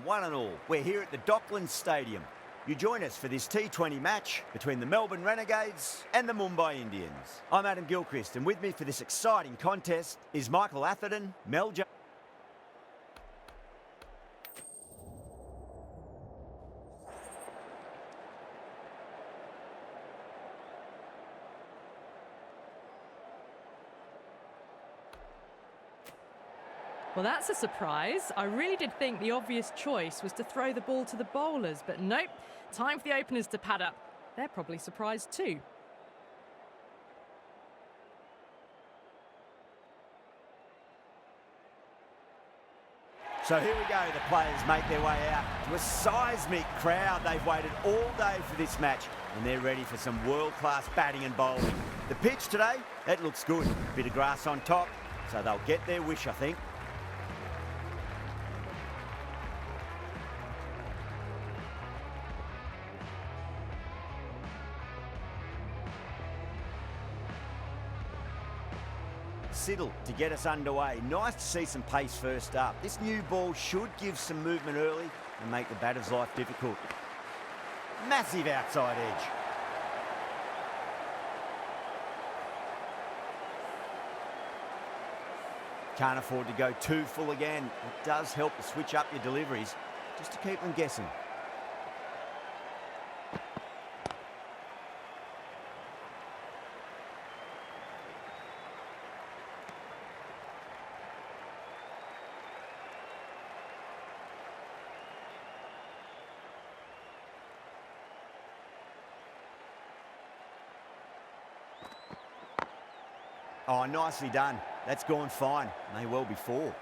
one and all. We're here at the Docklands Stadium. You join us for this T20 match between the Melbourne Renegades and the Mumbai Indians. I'm Adam Gilchrist, and with me for this exciting contest is Michael Atherton, Mel Jones. Well, that's a surprise. I really did think the obvious choice was to throw the ball to the bowlers, but nope. Time for the openers to pad up. They're probably surprised too. So here we go, the players make their way out to a seismic crowd. They've waited all day for this match and they're ready for some world-class batting and bowling. The pitch today, that looks good. Bit of grass on top, so they'll get their wish, I think. Siddle to get us underway. Nice to see some pace first up. This new ball should give some movement early and make the batter's life difficult. Massive outside edge. Can't afford to go too full again. It does help to switch up your deliveries just to keep them guessing. Oh, nicely done. That's gone fine. May well be four.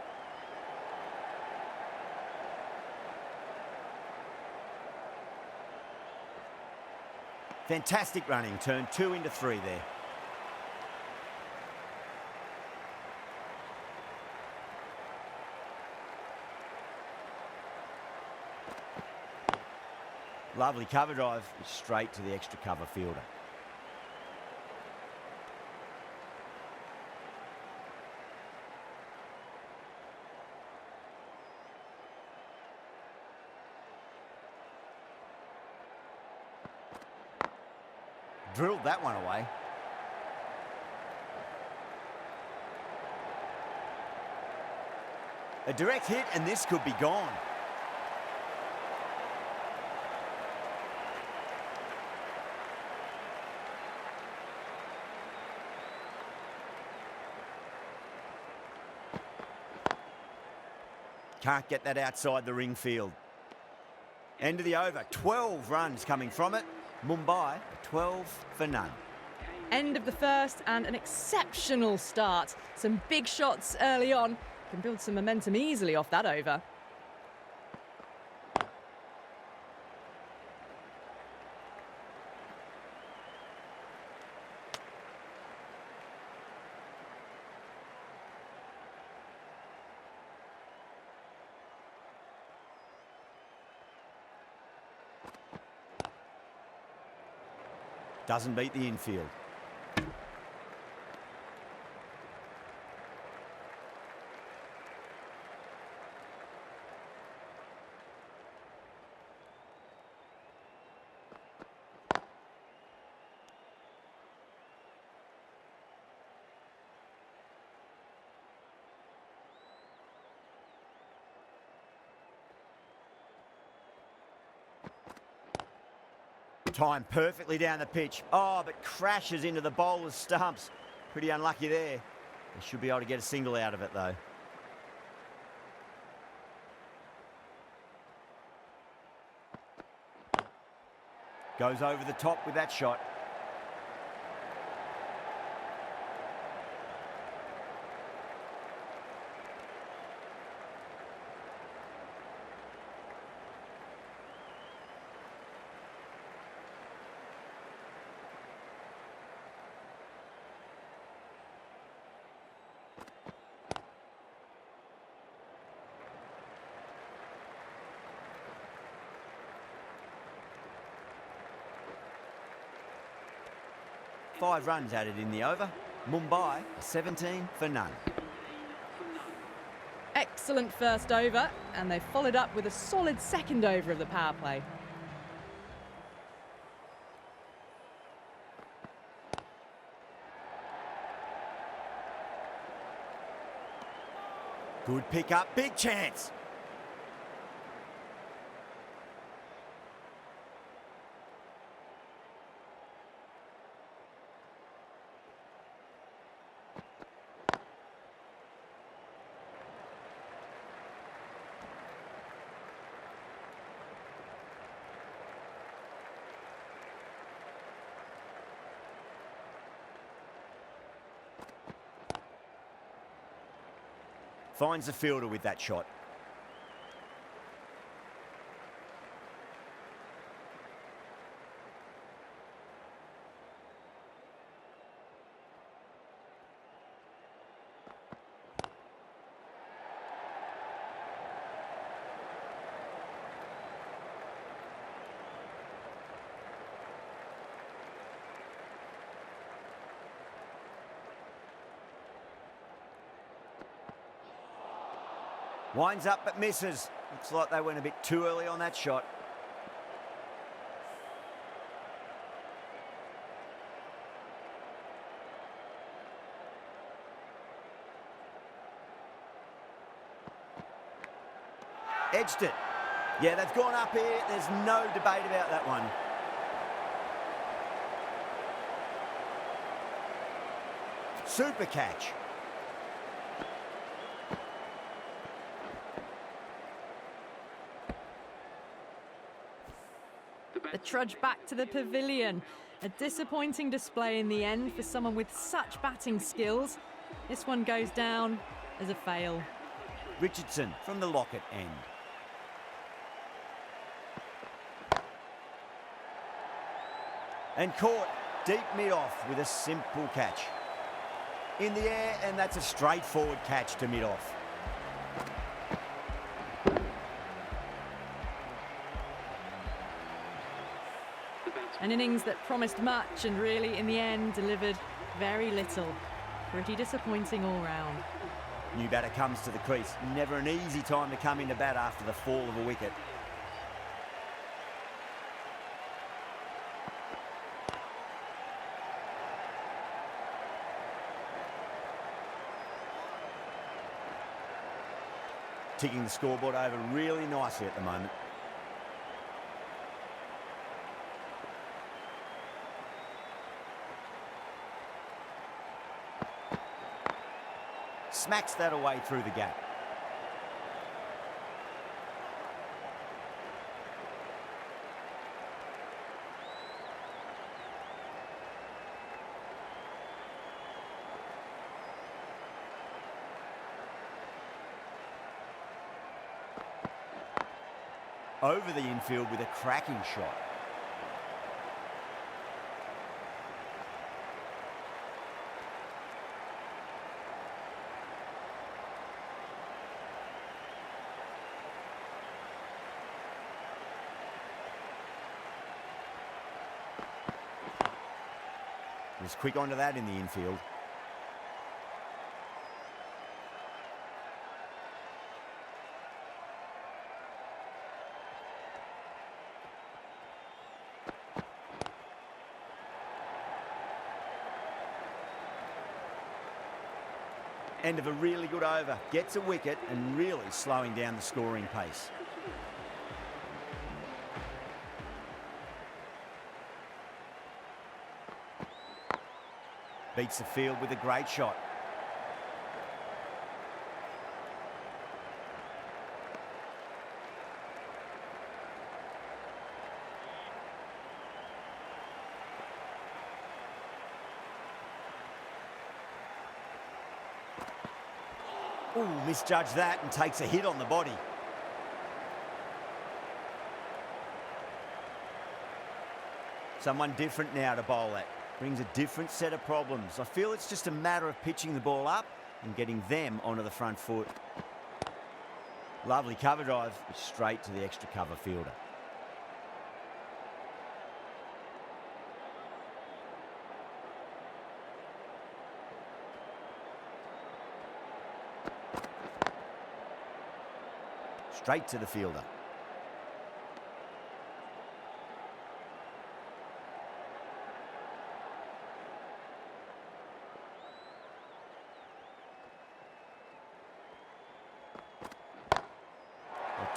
Fantastic running. Turn 2 into 3 there. Lovely cover drive. Straight to the extra cover fielder. Drilled that one away. A direct hit and this could be gone. Can't get that outside the ring field. End of the over. 12 runs coming from it. Mumbai, 12 for none. End of the first and an exceptional start. Some big shots early on. Can build some momentum easily off that over. Doesn't beat the infield. Timed perfectly down the pitch. Oh, but crashes into the bowler's stumps. Pretty unlucky there. They should be able to get a single out of it, though. Goes over the top with that shot. Five runs added in the over. Mumbai, 17 for none. excellent first over, and they followed up with a solid second over of the power play. Good pick up, big chance. Finds the fielder with that shot. Winds up but misses. Looks like they went a bit too early on that shot. Edged it. Yeah, they've gone up here. There's no debate about that one. Super catch. The trudge back to the pavilion. A disappointing display in the end for someone with such batting skills. This one goes down as a fail. Richardson from the Lockett end. And caught deep mid-off with a simple catch. In the air, and that's a straightforward catch to mid-off. An innings that promised much and really, in the end, delivered very little. Pretty disappointing all round. New batter comes to the crease. Never an easy time to come into bat after the fall of a wicket. Ticking the scoreboard over really nicely at the moment. Smacks that away through the gap. Over the infield with a cracking shot. Was quick onto that in the infield. End of a really good over. Gets a wicket and really slowing down the scoring pace. Beats the field with a great shot. Ooh, misjudged that and takes a hit on the body. Someone different now to bowl at. Brings a different set of problems. I feel it's just a matter of pitching the ball up and getting them onto the front foot. Lovely cover drive, straight to the extra cover fielder. straight to the fielder.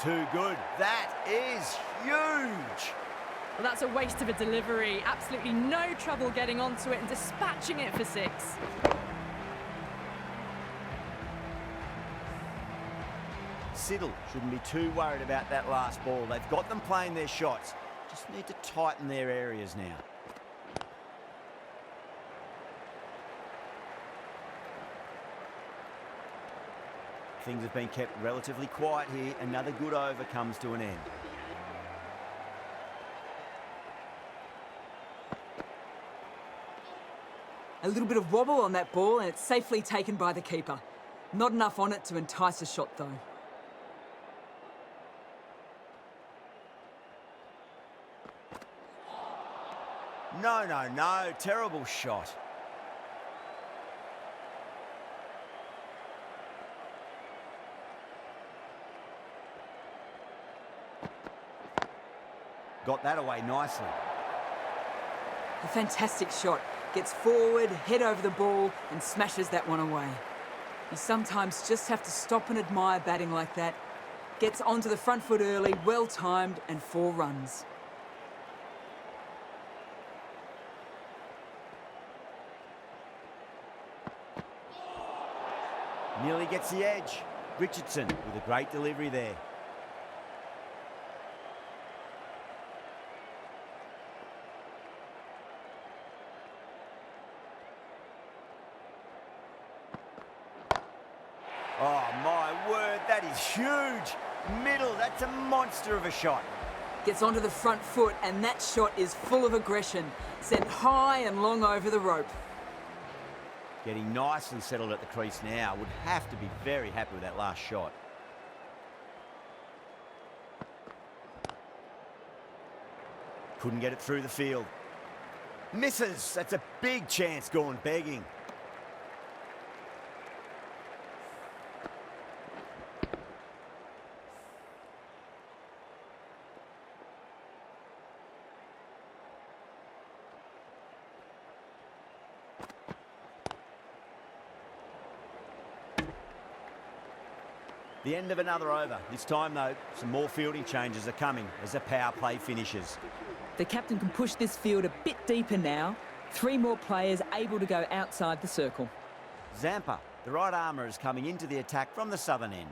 Too good. That is huge. Well, that's a waste of a delivery. Absolutely no trouble getting onto it and dispatching it for 6. Siddle shouldn't be too worried about that last ball. They've got them playing their shots. Just need to tighten their areas now. Things have been kept relatively quiet here. Another good over comes to an end. A little bit of wobble on that ball and it's safely taken by the keeper. Not enough on it to entice a shot though. No. Terrible shot. Got that away nicely. A fantastic shot. Gets forward, head over the ball, and smashes that one away. You sometimes just have to stop and admire batting like that. Gets onto the front foot early, well timed, and 4 runs. Nearly gets the edge. Richardson with a great delivery there. Oh, my word, that is huge. Middle, that's a monster of a shot. Gets onto the front foot, and that shot is full of aggression. Sent high and long over the rope. Getting nicely settled at the crease now. Would have to be very happy with that last shot. Couldn't get it through the field. Misses. That's a big chance gone begging. The end of another over. This time, though, some more fielding changes are coming as the power play finishes. The captain can push this field a bit deeper now. 3 more players able to go outside the circle. Zampa, the right armour, is coming into the attack from the southern end.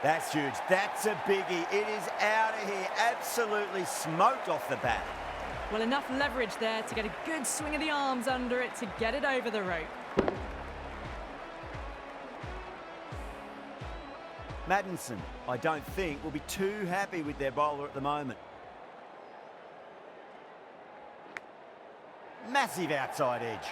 That's huge. That's a biggie. It is out of here. Absolutely smoked off the bat. Well, enough leverage there to get a good swing of the arms under it to get it over the rope. Maddinson, I don't think, will be too happy with their bowler at the moment. Massive outside edge.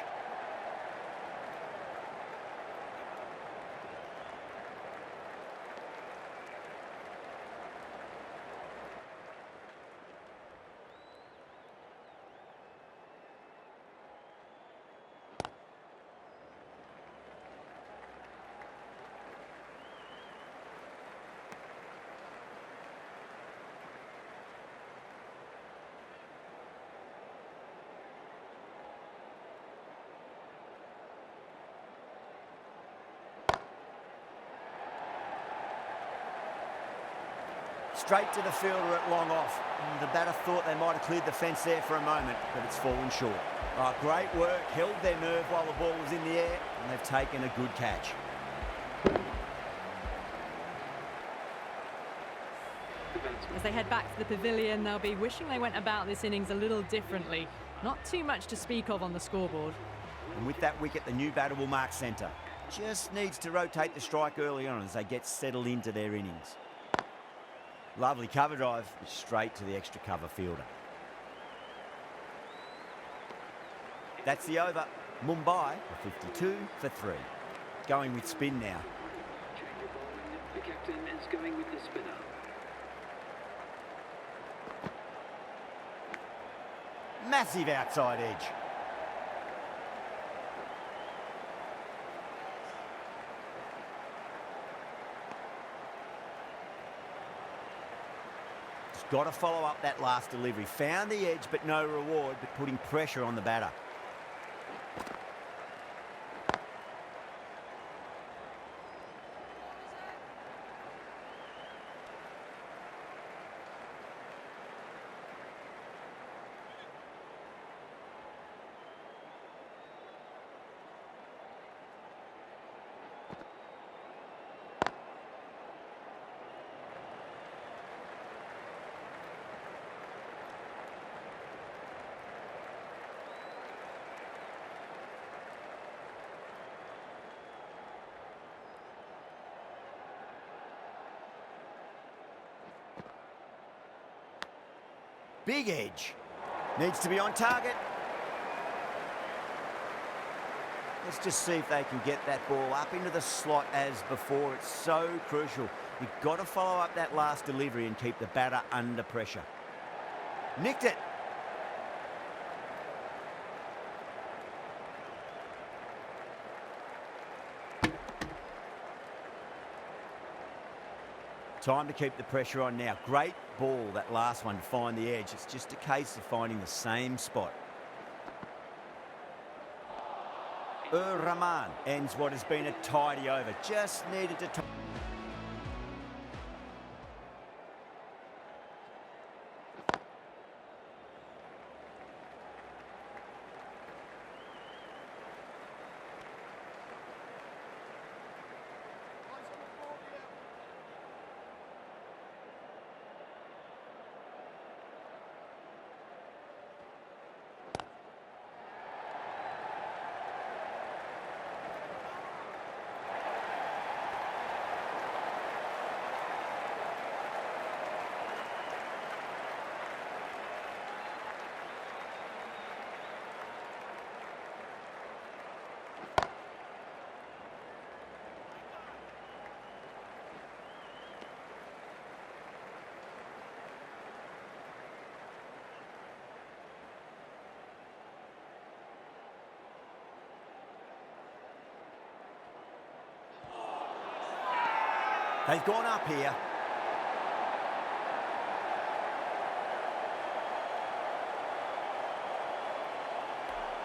Straight to the fielder at long off. The batter thought they might have cleared the fence there for a moment, but it's fallen short. Oh, great work, held their nerve while the ball was in the air, and they've taken a good catch. As they head back to the pavilion, they'll be wishing they went about this innings a little differently. Not too much to speak of on the scoreboard. And with that wicket, the new batter will mark centre. Just needs to rotate the strike early on as they get settled into their innings. Lovely cover drive, straight to the extra cover fielder. That's the over. Mumbai, 52 for 3. Going with spin now. The captain is going with the spinner. Massive outside edge. Just got to follow up that last delivery. Found the edge, but no reward, but putting pressure on the batter. Big edge. Needs to be on target. Let's just see if they can get that ball up into the slot as before. It's so crucial. You've got to follow up that last delivery and keep the batter under pressure. Nicked it. Time to keep the pressure on now. Great ball, that last one, to find the edge. It's just a case of finding the same spot. Rahman ends what has been a tidy over. Just needed to... They've gone up here.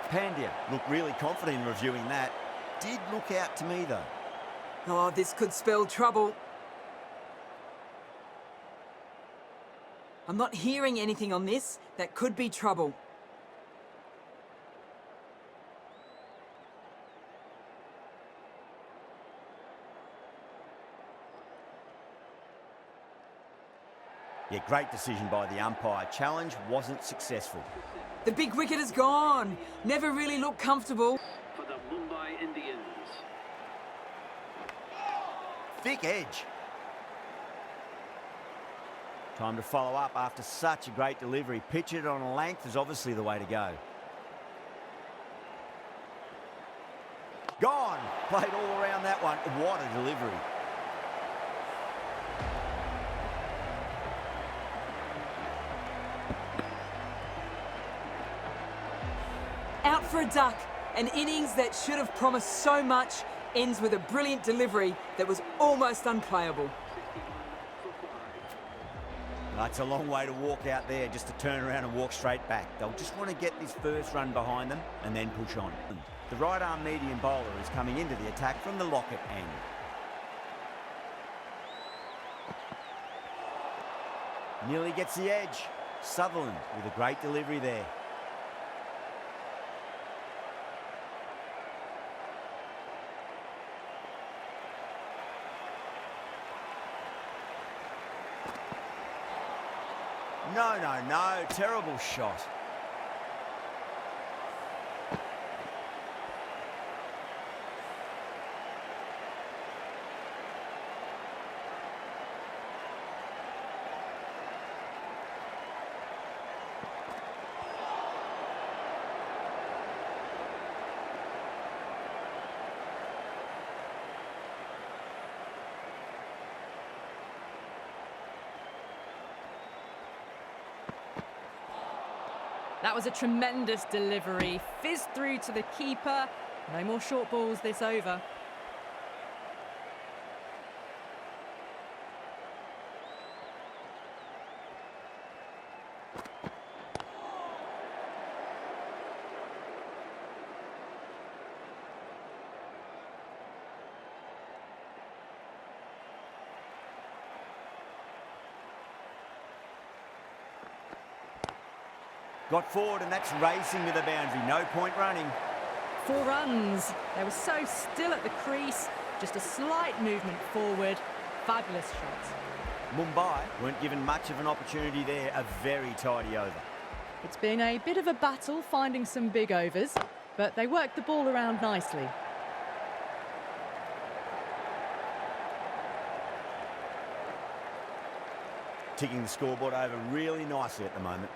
Pandya looked really confident in reviewing that. Did look out to me, though. Oh, this could spell trouble. I'm not hearing anything on this. That could be trouble. Yeah, great decision by the umpire. Challenge wasn't successful. The big wicket is gone. Never really looked comfortable. For the Mumbai Indians. Thick edge. Time to follow up after such a great delivery. Pitch it on a length is obviously the way to go. Gone. Played all around that one. What a delivery. Out for a duck. An innings that should have promised so much ends with a brilliant delivery that was almost unplayable. That's a long way to walk out there, just to turn around and walk straight back. They'll just want to get this first run behind them and then push on. The right-arm medium bowler is coming into the attack from the Lockett end. Nearly gets the edge. Sutherland with a great delivery there. No, no, no. Terrible shot. That was a tremendous delivery. Fizzed through to the keeper. No more short balls this over. Got forward, and that's racing to the boundary. No point running. 4 runs. They were so still at the crease. Just a slight movement forward. Fabulous shot. Mumbai weren't given much of an opportunity there. A very tidy over. It's been a bit of a battle finding some big overs, but they worked the ball around nicely. Ticking the scoreboard over really nicely at the moment.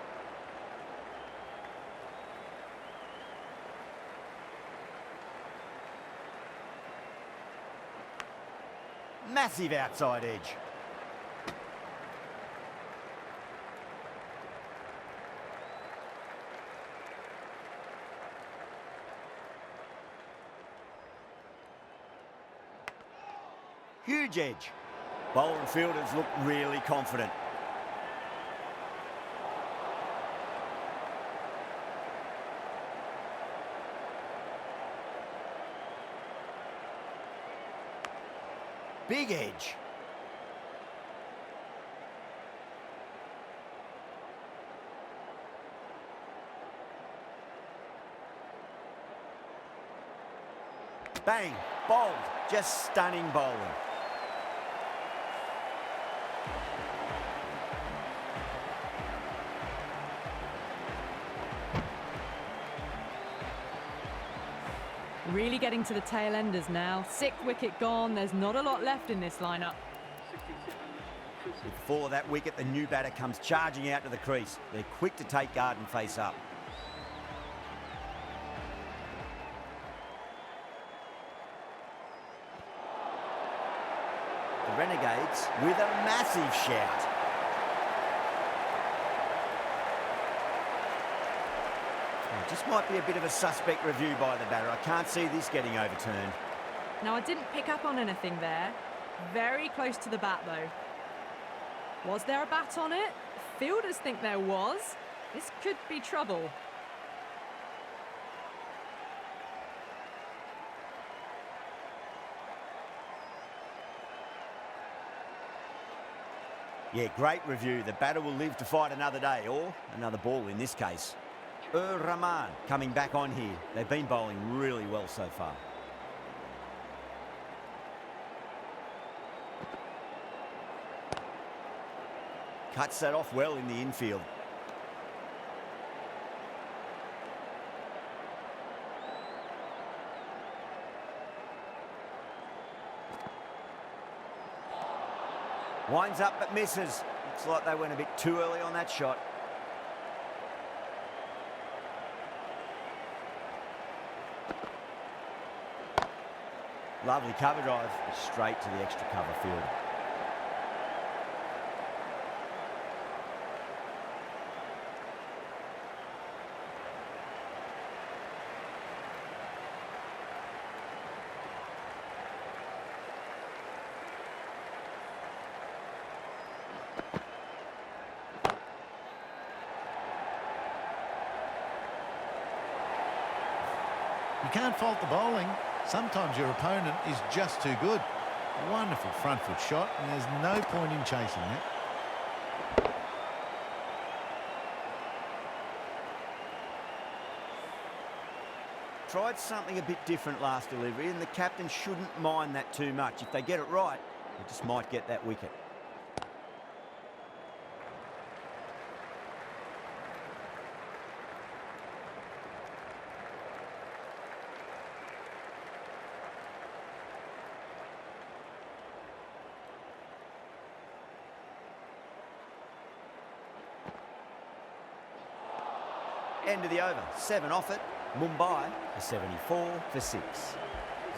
Massive outside edge. Huge edge. Bowler and fielders look really confident. Big edge. Bang, bowled, just stunning bowling. Really getting to the tail enders now. 6th wicket gone. There's not a lot left in this lineup. Before that wicket, the new batter comes charging out to the crease. They're quick to take guard and face up. The Renegades with a massive shout. Just might be a bit of a suspect review by the batter. I can't see this getting overturned. Now, I didn't pick up on anything there. Very close to the bat, though. Was there a bat on it? Fielders think there was. This could be trouble. Yeah, great review. The batter will live to fight another day, or another ball in this case. Rahman coming back on here. They've been bowling really well so far. Cuts that off well in the infield. Winds up but misses. Looks like they went a bit too early on that shot. Lovely cover drive, straight to the extra cover field. You can't fault the bowling. Sometimes your opponent is just too good. Wonderful front foot shot, and there's no point in chasing that. Tried something a bit different last delivery, and the captain shouldn't mind that too much. If they get it right, they just might get that wicket. End of the over, 7 off it. Mumbai for 74 for 6.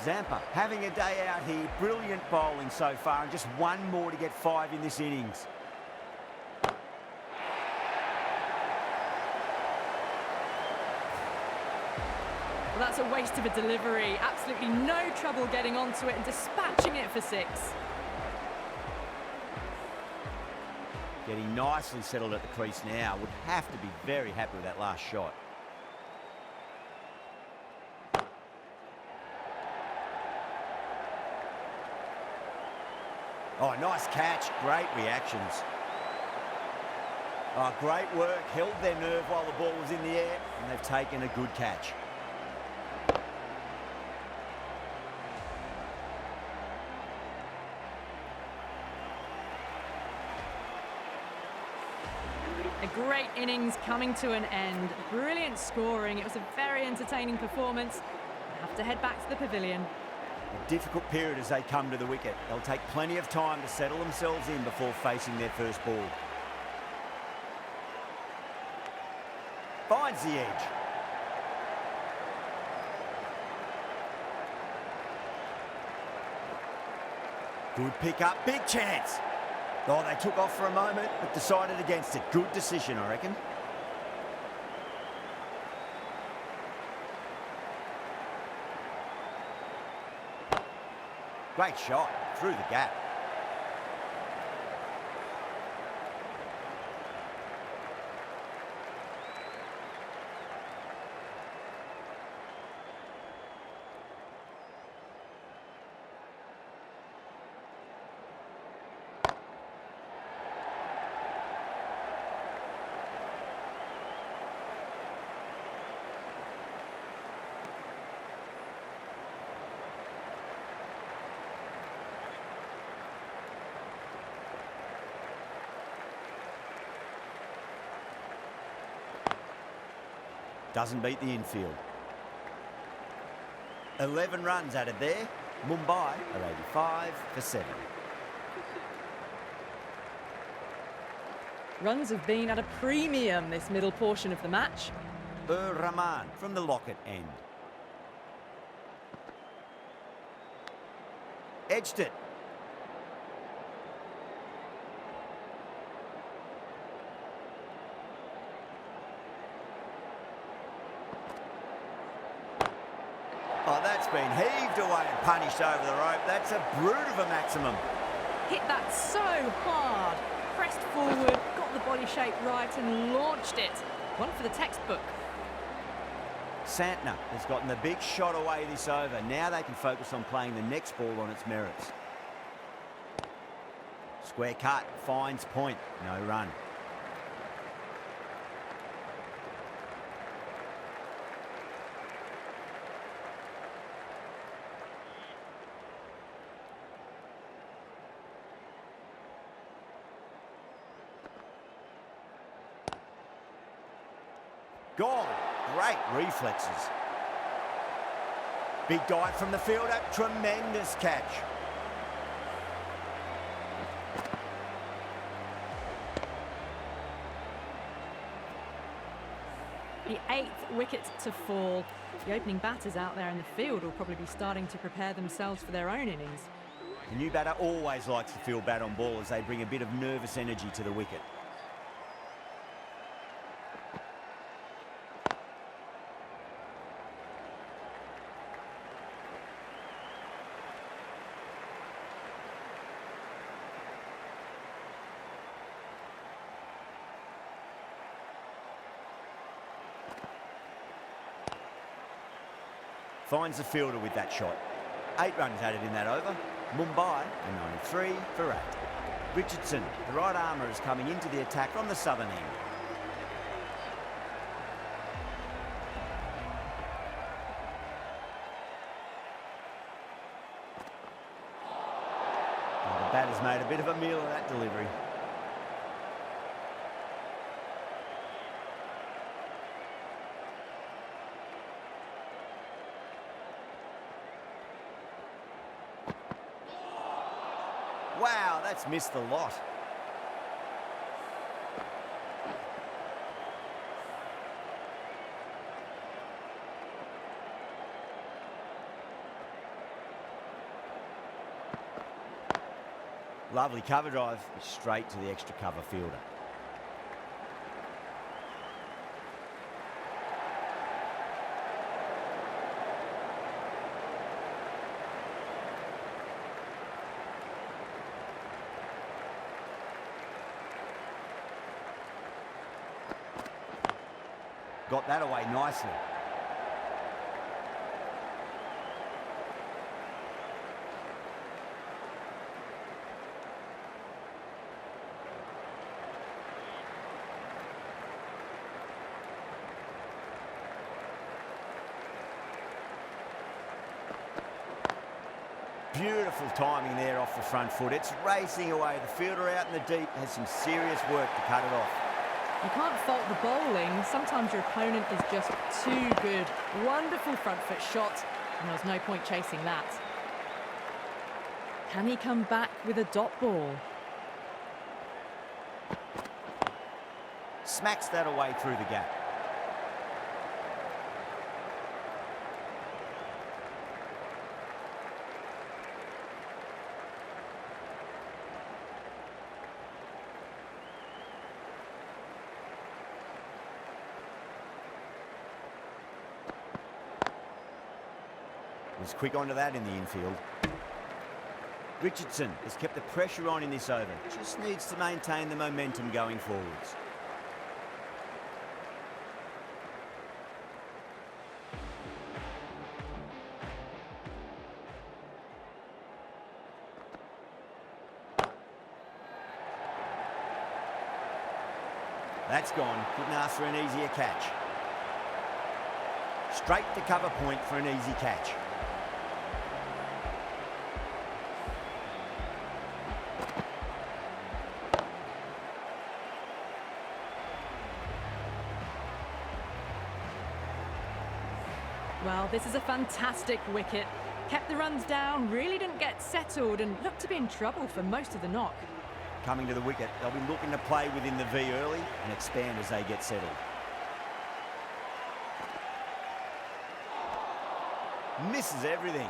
Zampa having a day out here. Brilliant bowling so far, and just one more to get 5 in this innings. Well, that's a waste of a delivery. Absolutely no trouble getting onto it and dispatching it for 6. Getting nicely settled at the crease now. Would have to be very happy with that last shot. Oh, nice catch. Great reactions. Oh, great work. Held their nerve while the ball was in the air, and they've taken a good catch. A great innings coming to an end. Brilliant scoring. It was a very entertaining performance. I have to head back to the pavilion. A difficult period as they come to the wicket. They'll take plenty of time to settle themselves in before facing their first ball. Finds the edge. Good pick up, big chance. Oh, they took off for a moment, but decided against it. Good decision, I reckon. Great shot, through the gap. Doesn't beat the infield. 11 runs added there. Mumbai are 85 for 7. Runs have been at a premium this middle portion of the match. Rahman from the Lockett end. Edged it. Oh, that's been heaved away and punished over the rope. That's a brute of a maximum. Hit that so hard. Pressed forward, got the body shape right and launched it. One for the textbook. Santner has gotten the big shot away this over. Now they can focus on playing the next ball on its merits. Square cut, finds point, no run. Gone. Great reflexes. Big dive from the fielder. Tremendous catch. The 8th wicket to fall. The opening batters out there in the field will probably be starting to prepare themselves for their own innings. The new batter always likes to field bat on ball as they bring a bit of nervous energy to the wicket. Finds the fielder with that shot. 8 runs added in that over. Mumbai are 93 for 8. Richardson, the right armour, is coming into the attack from the southern end. And the batter's made a bit of a meal of that delivery. Wow, that's missed the lot. Lovely cover drive, straight to the extra cover fielder. got that away nicely. Beautiful timing there off the front foot. It's racing away. The fielder out in the deep has some serious work to cut it off. You can't fault the bowling. Sometimes your opponent is just too good. Wonderful front foot shot, and there's no point chasing that. Can he come back with a dot ball? Smacks that away through the gap. Was quick onto that in the infield. Richardson has kept the pressure on in this over. Just needs to maintain the momentum going forwards. That's gone. Couldn't ask for an easier catch. Straight to cover point for an easy catch. Well, this is a fantastic wicket. Kept the runs down, really didn't get settled, and looked to be in trouble for most of the knock. Coming to the wicket, they'll be looking to play within the V early and expand as they get settled. Misses everything.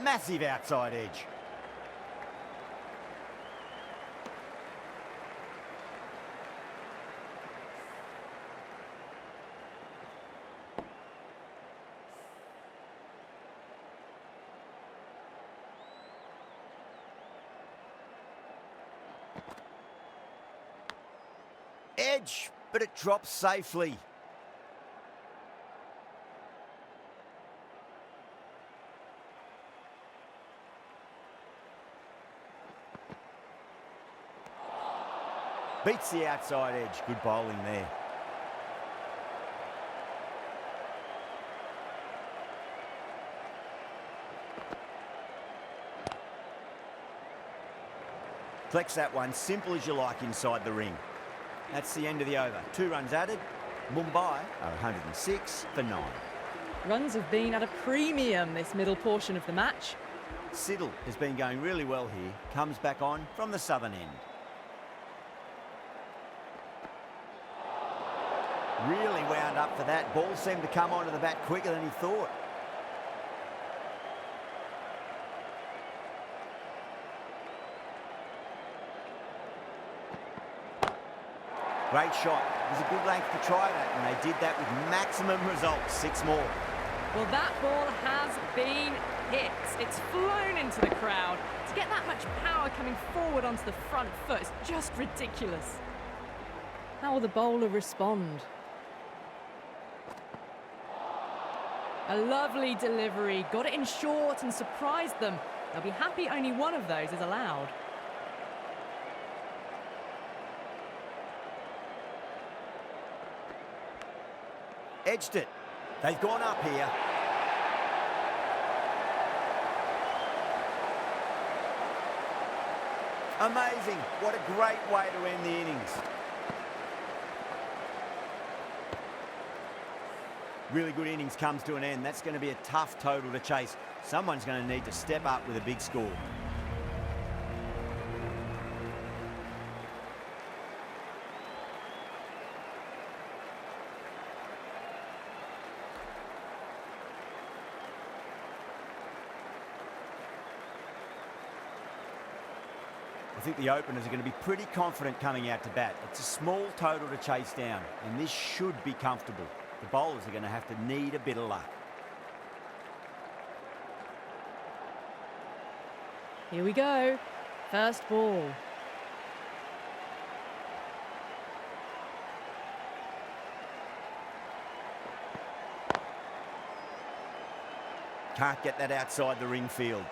Massive outside edge. Edge, but it drops safely. Beats the outside edge. Good bowling there. Collects that one, simple as you like inside the ring. That's the end of the over. 2 runs added. Mumbai are 106 for 9. Runs have been at a premium this middle portion of the match. Siddle has been going really well here. Comes back on from the southern end. Really wound up for that. Ball seemed to come onto the bat quicker than he thought. Great shot. It was a good length to try that, and they did that with maximum results. 6 more. Well, that ball has been hit. It's flown into the crowd. To get that much power coming forward onto the front foot is just ridiculous. How will the bowler respond? A lovely delivery. Got it in short and surprised them. They'll be happy only one of those is allowed. Edged it. They've gone up here. Amazing. What a great way to end the innings. Really good innings comes to an end. That's going to be a tough total to chase. Someone's going to need to step up with a big score. I think the openers are going to be pretty confident coming out to bat. It's a small total to chase down, and this should be comfortable. The bowlers are going to have to need a bit of luck. Here we go. First ball. Can't get that outside the ring field.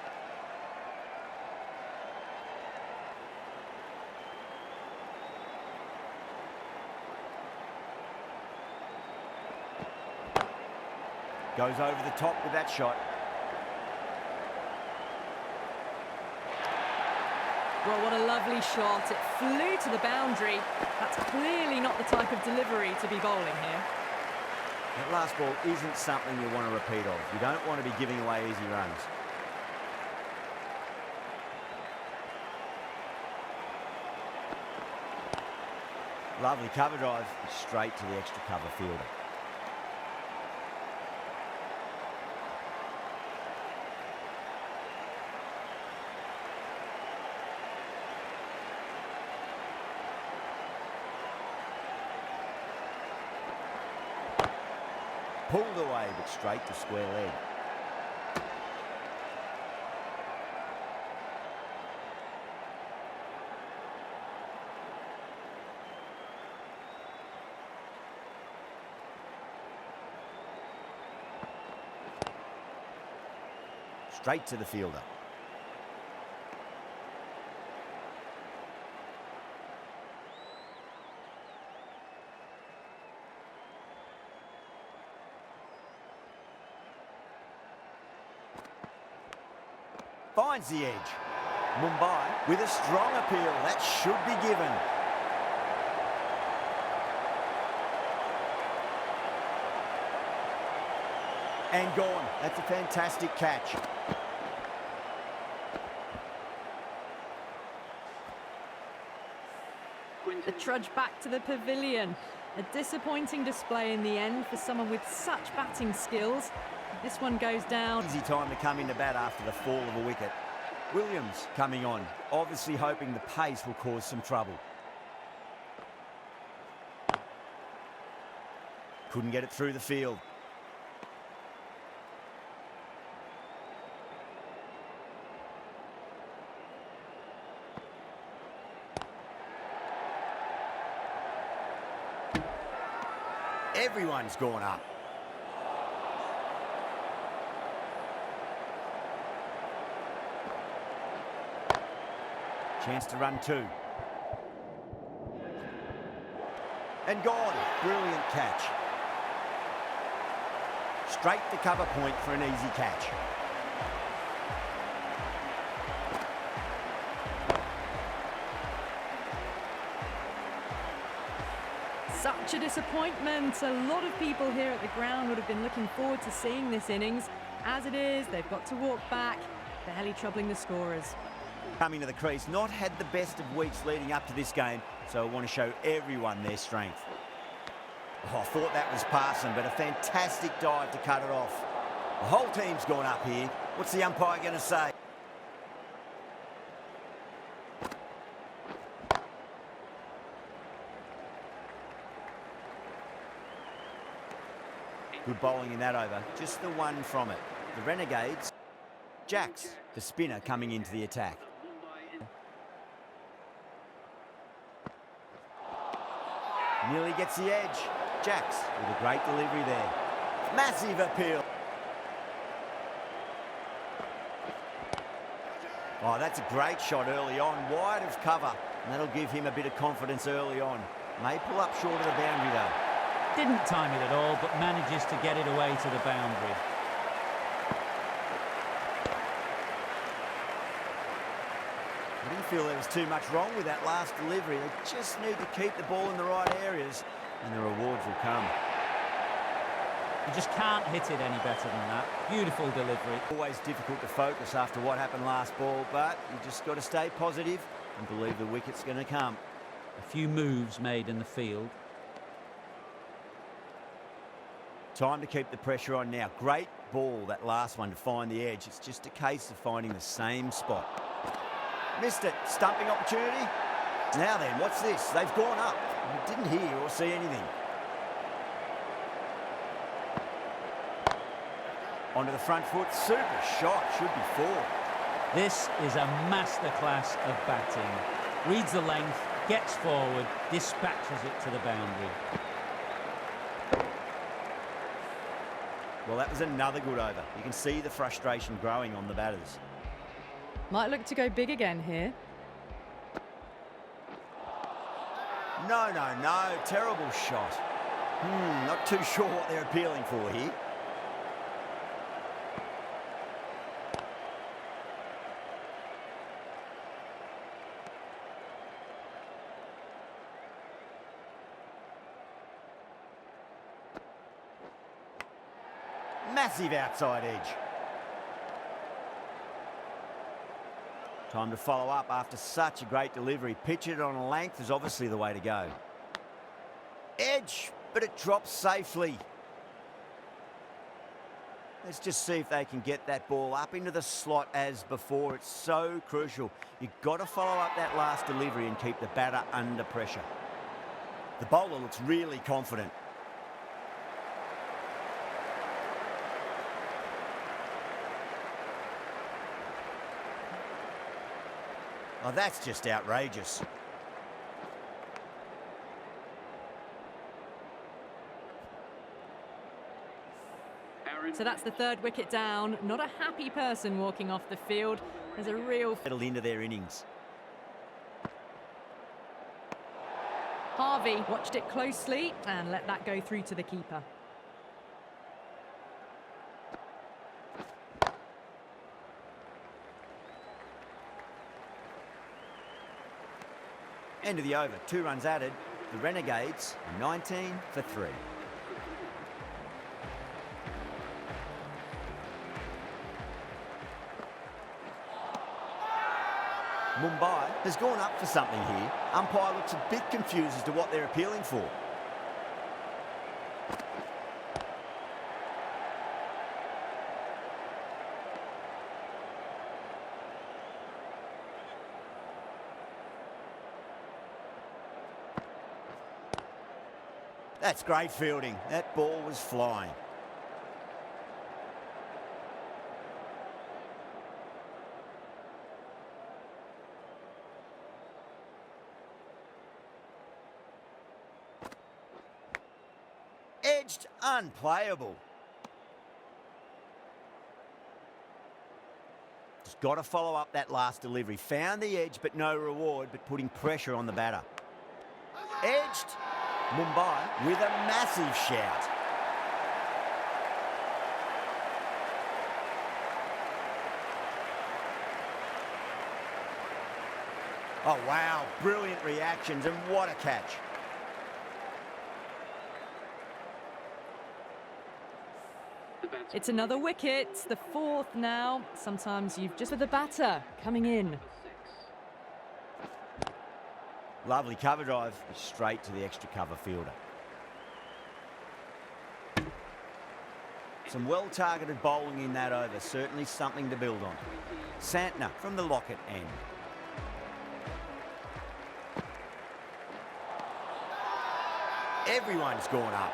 Goes over the top with that shot. Well, what a lovely shot. It flew to the boundary. That's clearly not the type of delivery to be bowling here. That last ball isn't something you want to repeat of. You don't want to be giving away easy runs. Lovely cover drive, straight to the extra cover fielder. Pulled away, but straight to square leg. Straight to the fielder. Finds the edge. Mumbai with a strong appeal. That should be given. And gone. That's a fantastic catch. The trudge back to the pavilion. A disappointing display in the end for someone with such batting skills. This one goes down. Easy time to come into bat after the fall of a wicket. Williams coming on, obviously hoping the pace will cause some trouble. Couldn't get it through the field. Everyone's gone up. Chance to run two. And gone. Brilliant catch. Straight to cover point for an easy catch. Such a disappointment. A lot of people here at the ground would have been looking forward to seeing this innings. As it is, they've got to walk back, barely troubling the scorers. Coming to the crease, not had the best of weeks leading up to this game, so I want to show everyone their strength. Oh, I thought that was passing, but a fantastic dive to cut it off. The whole team's gone up here. What's the umpire going to say? Good bowling in that over, just the one from it. The Renegades, Jacks, the spinner coming into the attack. Nearly gets the edge. Jacks with a great delivery there. Massive appeal. Oh, that's a great shot early on, wide of cover. And that'll give him a bit of confidence early on. May pull up short of the boundary though. Didn't time it at all, but manages to get it away to the boundary. I didn't feel there was too much wrong with that last delivery. They just need to keep the ball in the right areas and the rewards will come. You just can't hit it any better than that. Beautiful delivery. Always difficult to focus after what happened last ball, but you just got to stay positive and believe the wicket's going to come. A few moves made in the field. Time to keep the pressure on now. Great ball, that last one, to find the edge. It's just a case of finding the same spot. Missed it. Stumping opportunity. Now then, what's this? They've gone up. I didn't hear or see anything. Onto the front foot. Super shot. Should be four. This is a masterclass of batting. Reads the length, gets forward, dispatches it to the boundary. Well, that was another good over. You can see the frustration growing on the batters. Might look to go big again here. No, no, no. Terrible shot. Not too sure what they're appealing for here. Massive outside edge. Time to follow up after such a great delivery. Pitch it on a length is obviously the way to go. Edge, but it drops safely. Let's just see if they can get that ball up into the slot as before. It's so crucial. You've got to follow up that last delivery and keep the batter under pressure. The bowler looks really confident. Oh, that's just outrageous. So that's the third wicket down. Not a happy person walking off the field. There's a real... Settled into their innings. Harvey watched it closely and let that go through to the keeper. End of the over, 2 runs added. The Renegades are 19 for 3. Mumbai has gone up for something here. Umpire looks a bit confused as to what they're appealing for. That's great fielding. That ball was flying. Edged, unplayable. Just got to follow up that last delivery. Found the edge, but no reward, but putting pressure on the batter. Edged. Mumbai with a massive shout. Oh, wow. Brilliant reactions, and what a catch. It's another wicket, the fourth now. Sometimes you've just with the batter coming in. Lovely cover drive, straight to the extra cover fielder. Some well-targeted bowling in that over, certainly something to build on. Santner from the Lockett end. Everyone's gone up.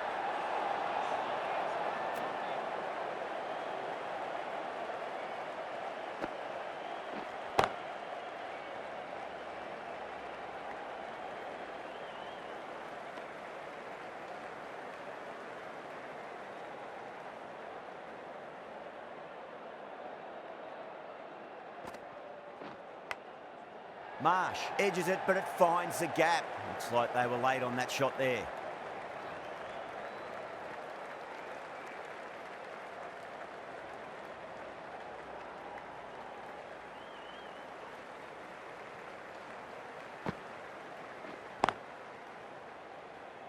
Marsh edges it, but it finds the gap. Looks like they were late on that shot there.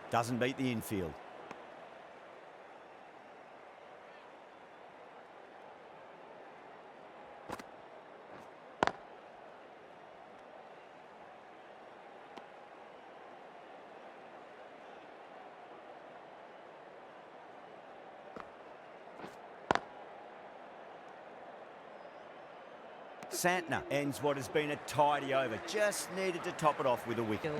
Doesn't beat the infield. Santner ends what has been a tidy over. Just needed to top it off with a wicket.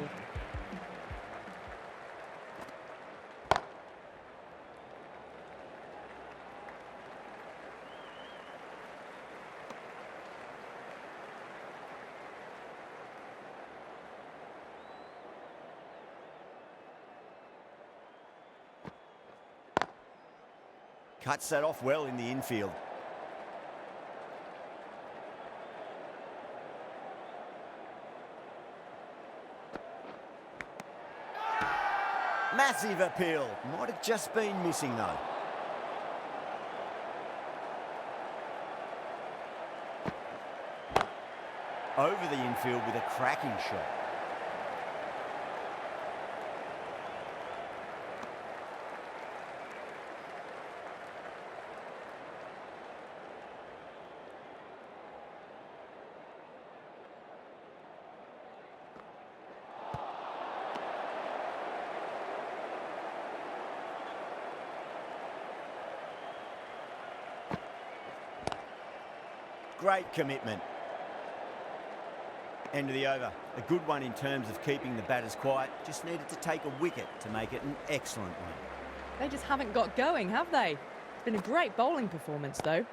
Cuts that off well in the infield. Massive appeal. Might have just been missing though. Over the infield with a cracking shot. Great commitment. End of the over. A good one in terms of keeping the batters quiet. Just needed to take a wicket to make it an excellent one. They just haven't got going, have they? It's been a great bowling performance, though.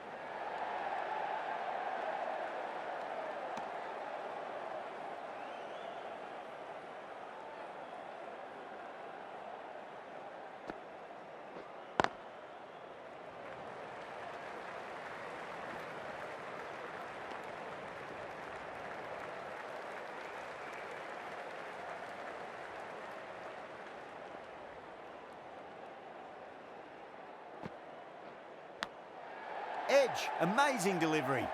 Edge, amazing delivery.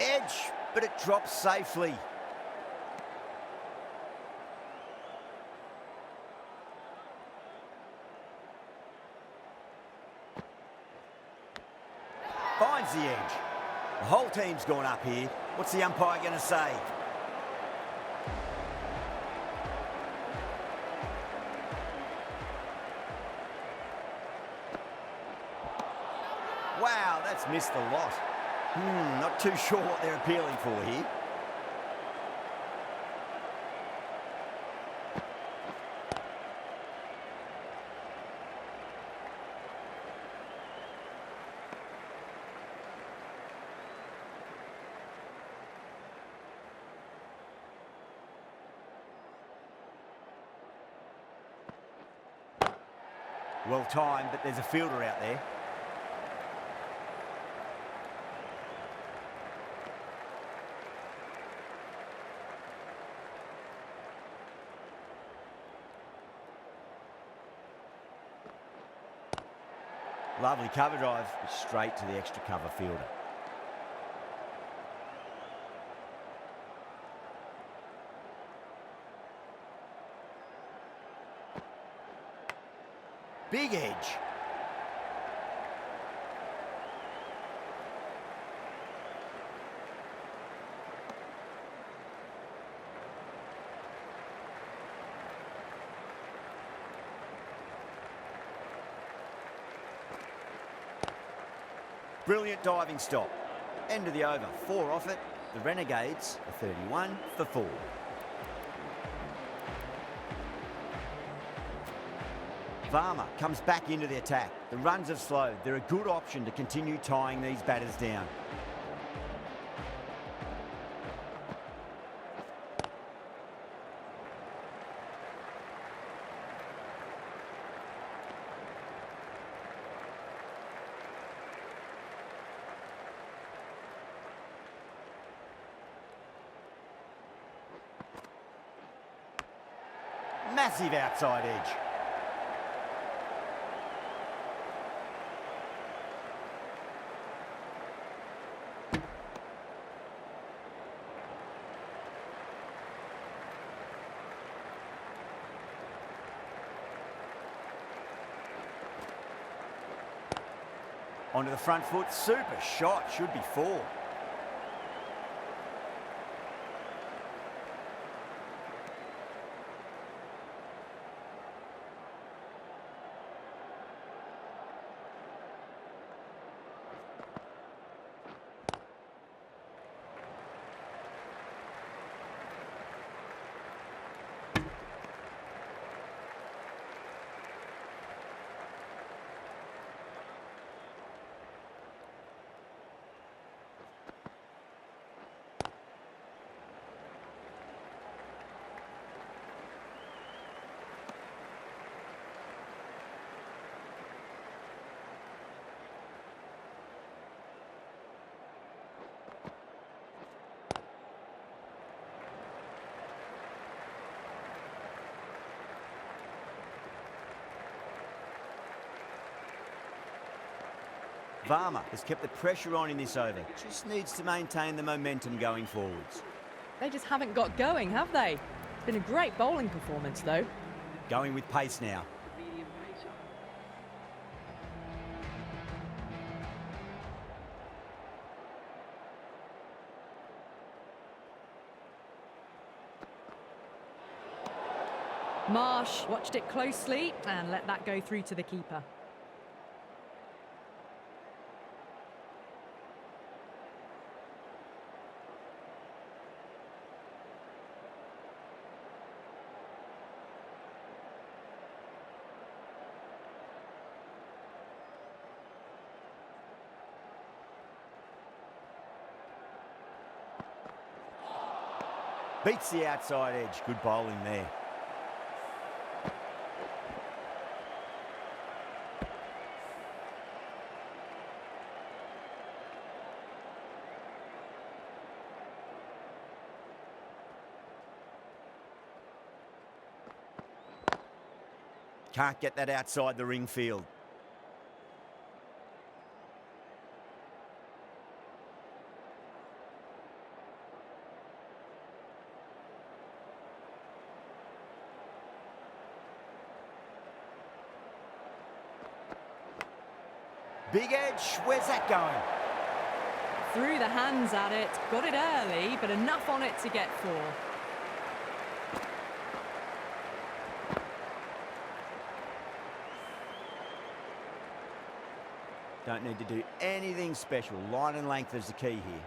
Edge, but it drops safely. Finds the edge. The whole team's gone up here. What's the umpire going to say? Wow, that's missed the lot. Not too sure what they're appealing for here. Well timed, but there's a fielder out there. Lovely cover drive, straight to the extra cover fielder. Big edge. Brilliant diving stop. End of the over. 4 off it. The Renegades are 31 for 4. Varma comes back into the attack. The runs have slowed. They're a good option to continue tying these batters down. Massive outside edge. Onto the front foot, super shot, should be 4. Varma has kept the pressure on in this over. Just needs to maintain the momentum going forwards. They just haven't got going, have they? It's been a great bowling performance, though. Going with pace now. Medium pacer. Marsh watched it closely and let that go through to the keeper. Beats the outside edge. Good bowling there. Can't get that outside the ring field. Big edge, where's that going? Threw the hands at it, got it early, but enough on it to get 4. Don't need to do anything special. Line and length is the key here.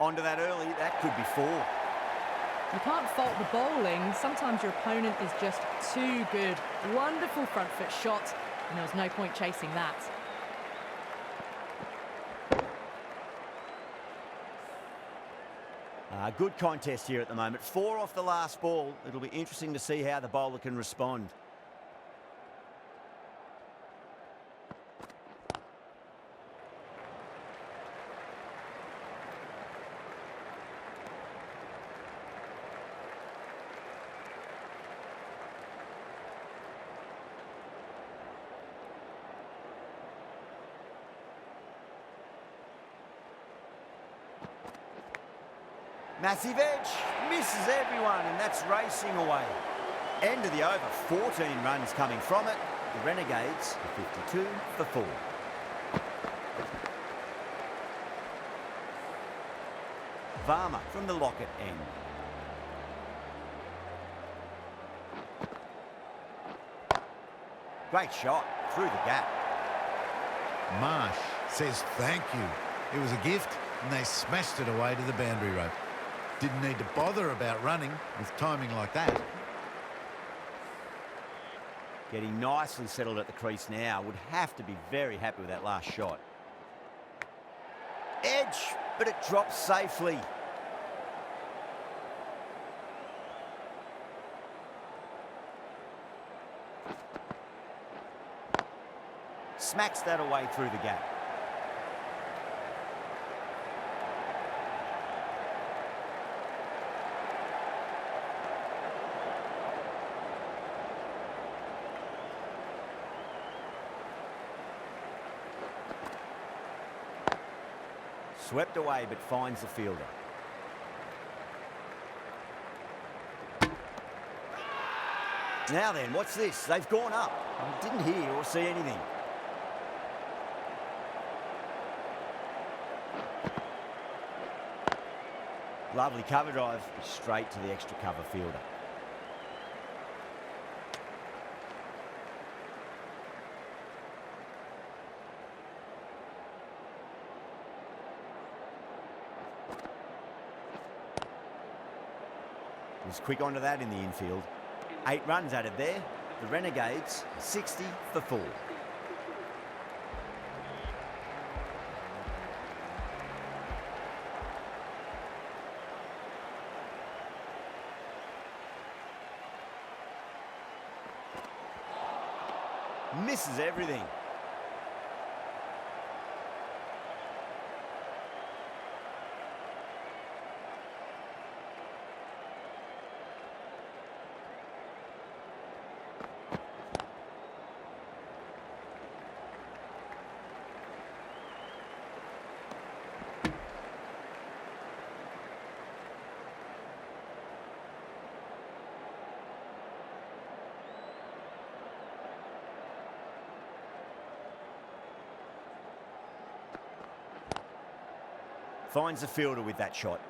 Onto that early, that could be 4. You can't fault the bowling. Sometimes your opponent is just too good. Wonderful front foot shot, and there was no point chasing that. Good contest here at the moment. 4 off the last ball. It'll be interesting to see how the bowler can respond. Massive edge, misses everyone, and that's racing away. End of the over, 14 runs coming from it. The Renegades, 52 for 4. Varma from the locket end. Great shot, through the gap. Marsh says thank you. It was a gift, and they smashed it away to the boundary rope. Didn't need to bother about running with timing like that. Getting nicely settled at the crease now. Would have to be very happy with that last shot. Edge, but it drops safely. Smacks that away through the gap. Swept away, but finds the fielder. Now then, what's this? They've gone up. I didn't hear or see anything. Lovely cover drive, straight to the extra cover fielder. Was quick onto that in the infield. 8 runs added there. The Renegades, 60 for 4. Misses everything. Finds the fielder with that shot.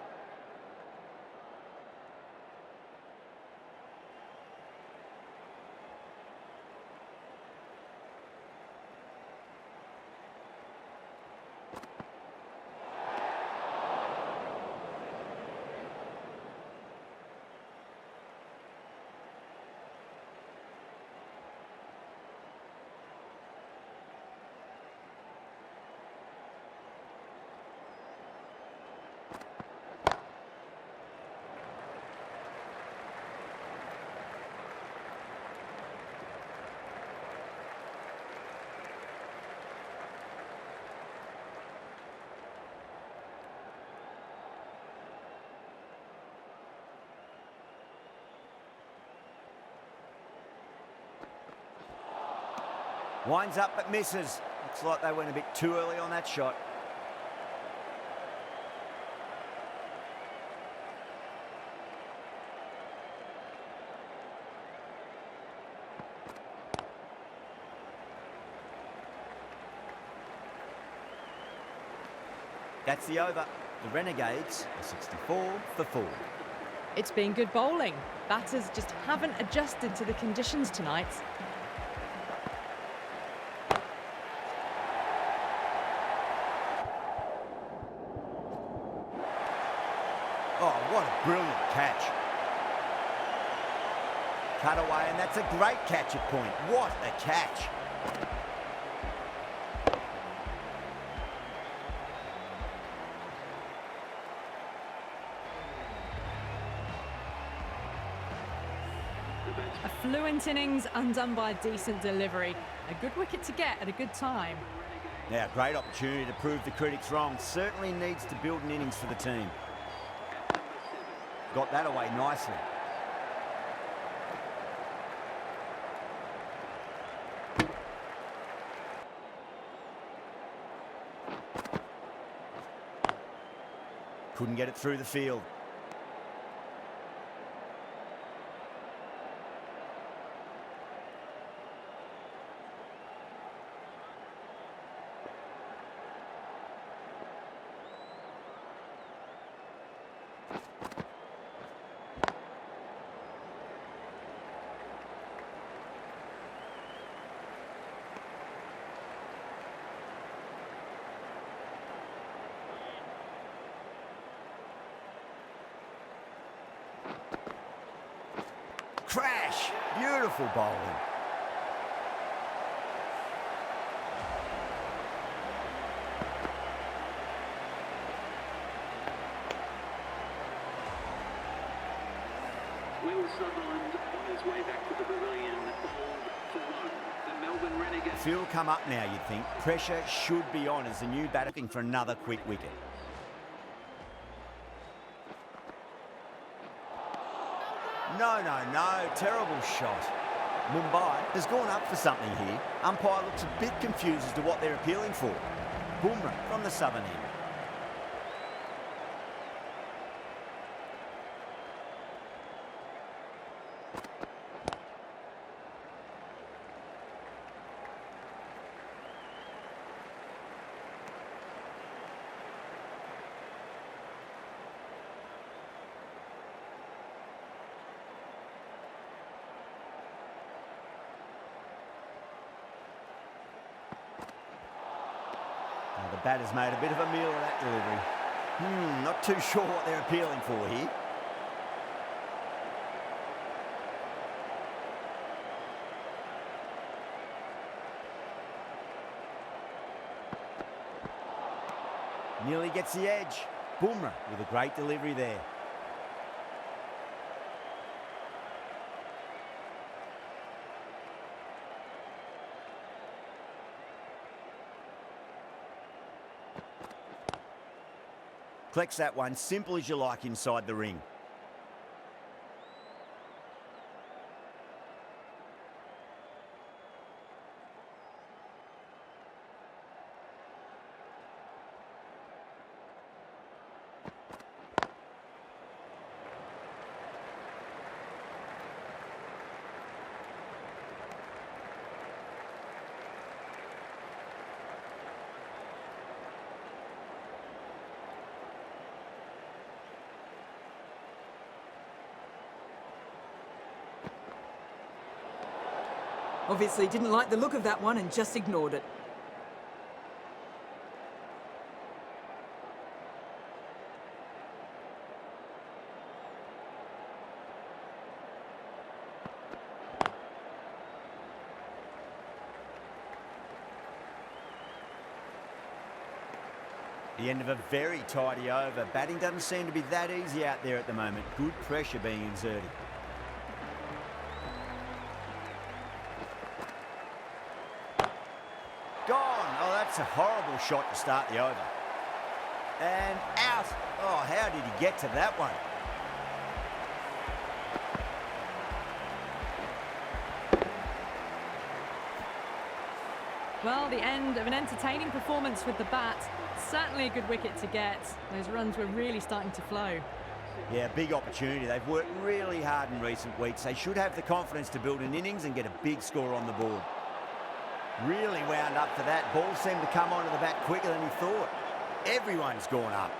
Winds up but misses. Looks like they went a bit too early on that shot. That's the over. The Renegades are 64 for 4. It's been good bowling. Batters just haven't adjusted to the conditions tonight. Oh, what a brilliant catch. Cut away, and that's a great catch at point. What a catch. A fluent innings undone by a decent delivery. A good wicket to get at a good time. Now, great opportunity to prove the critics wrong. Certainly needs to build an innings for the team. Got that away nicely. Couldn't get it through the field. Crash! Beautiful bowling. Will Sutherland on his way back to the pavilion, bowled for one. The Melbourne Renegades. Field come up now, you'd think. Pressure should be on as the new batter looking for another quick wicket. No, no, no. Terrible shot. Mumbai has gone up for something here. Umpire looks a bit confused as to what they're appealing for. Bumrah from the southern end. Now the batter's made a bit of a meal of that delivery. Not too sure what they're appealing for here. Nearly gets the edge. Bumrah with a great delivery there. Collects that one, simple as you like inside the ring. Obviously didn't like the look of that one and just ignored it. The end of a very tidy over. Batting doesn't seem to be that easy out there at the moment. Good pressure being exerted. Gone. Oh, that's a horrible shot to start the over. And out. Oh, how did he get to that one? Well, the end of an entertaining performance with the bat. Certainly a good wicket to get. Those runs were really starting to flow. Yeah, big opportunity. They've worked really hard in recent weeks. They should have the confidence to build an innings and get a big score on the board. Really wound up for that. Ball seemed to come onto the bat quicker than he thought. Everyone's gone up.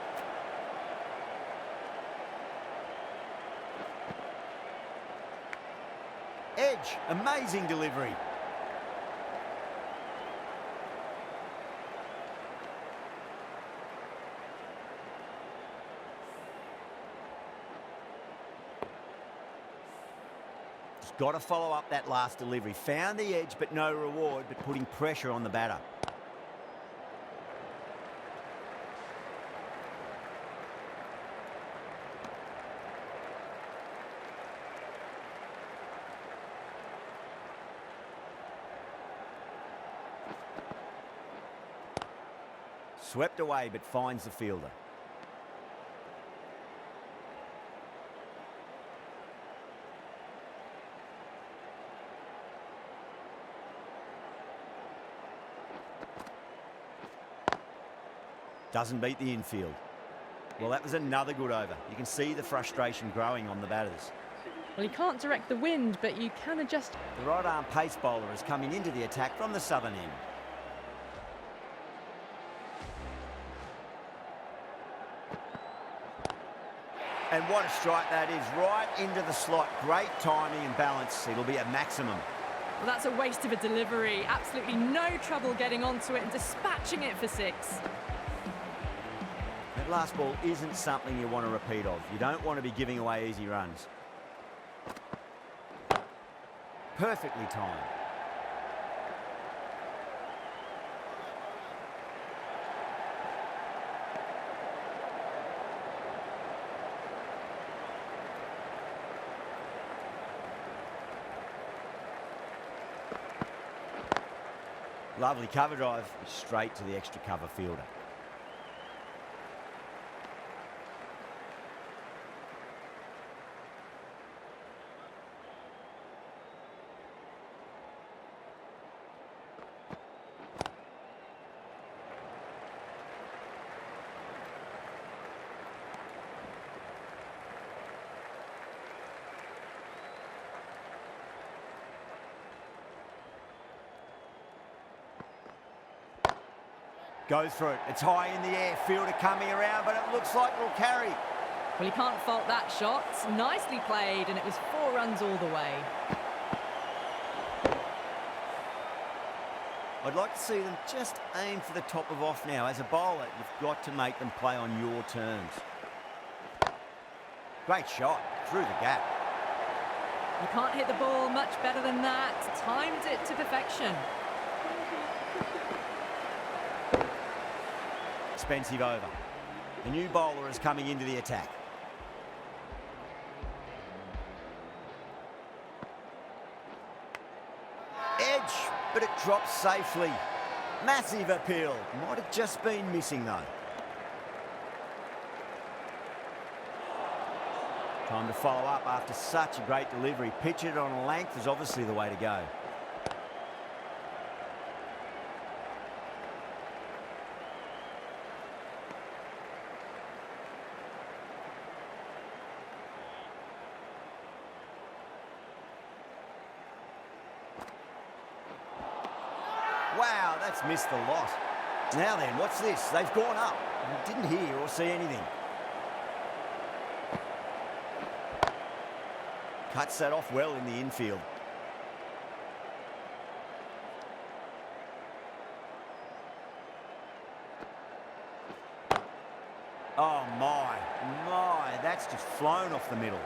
Edge, amazing delivery. Got to follow up that last delivery. Found the edge, but no reward, but putting pressure on the batter. Swept away, but finds the fielder. Doesn't beat the infield. Well, that was another good over. You can see the frustration growing on the batters. Well, you can't direct the wind, but you can adjust. The right-arm pace bowler is coming into the attack from the southern end. And what a strike that is, right into the slot. Great timing and balance. It'll be a maximum. Well, that's a waste of a delivery. Absolutely no trouble getting onto it and dispatching it for 6. That last ball isn't something you want to repeat of. You don't want to be giving away easy runs. Perfectly timed. Lovely cover drive, straight to the extra cover fielder. Goes for it. It's high in the air. Fielder coming around, but it looks like it'll carry. Well, you can't fault that shot. Nicely played, and it was 4 runs all the way. I'd like to see them just aim for the top of off now. As a bowler, you've got to make them play on your terms. Great shot. Through the gap. You can't hit the ball much better than that. Timed it to perfection. Expensive over. The new bowler is coming into the attack. Edge, but it drops safely. Massive appeal. Might have just been missing though. Time to follow up after such a great delivery. Pitch it on a length is obviously the way to go. Wow, that's missed the lot. Now then, what's this? They've gone up. Didn't hear or see anything. Cuts that off well in the infield. Oh, my, that's just flown off the middle.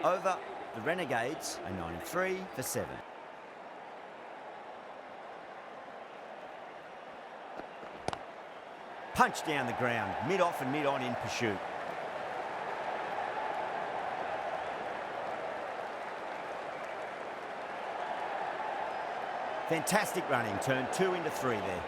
Over, the Renegades are 93 for 7. Punch down the ground, mid-off and mid-on in pursuit. Fantastic running, turn 2 into 3 there.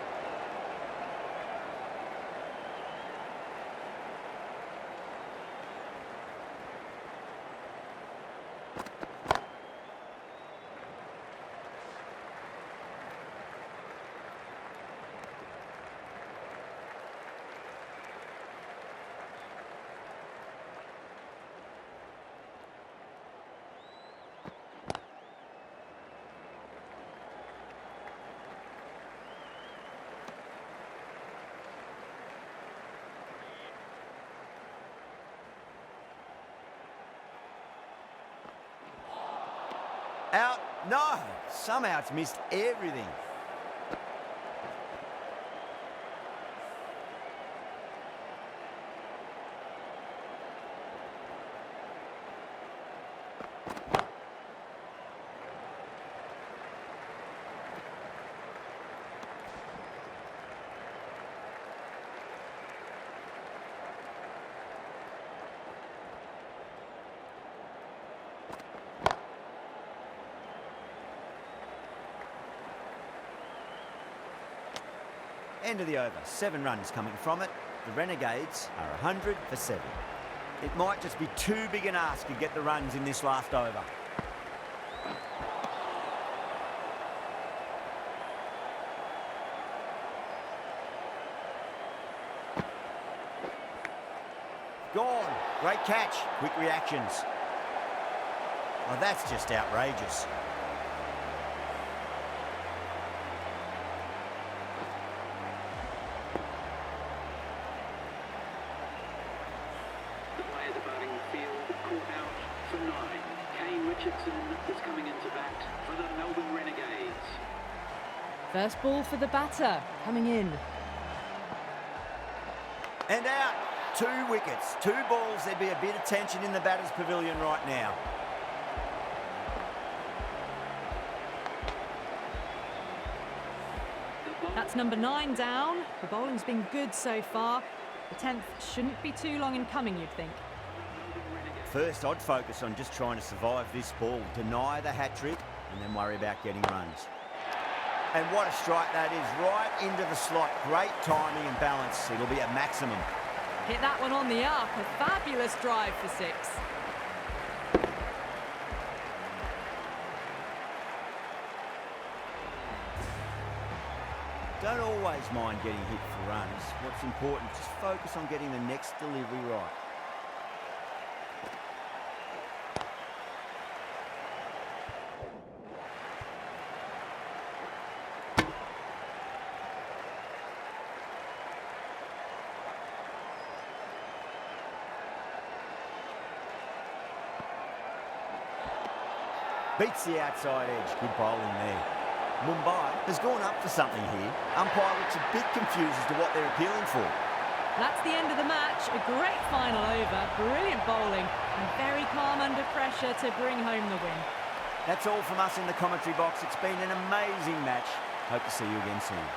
Out. No! Somehow it's missed everything. End of the over, 7 runs coming from it. The Renegades are 100 for 7. It might just be too big an ask to get the runs in this last over. Gone. Great catch. Quick reactions. Oh, that's just outrageous. Is coming into bat for the Melbourne Renegades. First ball for the batter, coming in. And out. 2 wickets, 2 balls. There'd be a bit of tension in the batter's pavilion right now. That's number 9 down. The bowling's been good so far. The 10th shouldn't be too long in coming, you'd think. First, I'd focus on just trying to survive this ball, deny the hat-trick, and then worry about getting runs. And what a strike that is, right into the slot. Great timing and balance. It'll be a maximum. Hit that one on the up. A fabulous drive for 6. Don't always mind getting hit for runs. What's important, just focus on getting the next delivery right. Beats the outside edge. Good bowling there. Mumbai has gone up for something here. Umpire looks a bit confused as to what they're appealing for. That's the end of the match. A great final over. Brilliant bowling and very calm under pressure to bring home the win. That's all from us in the commentary box. It's been an amazing match. Hope to see you again soon.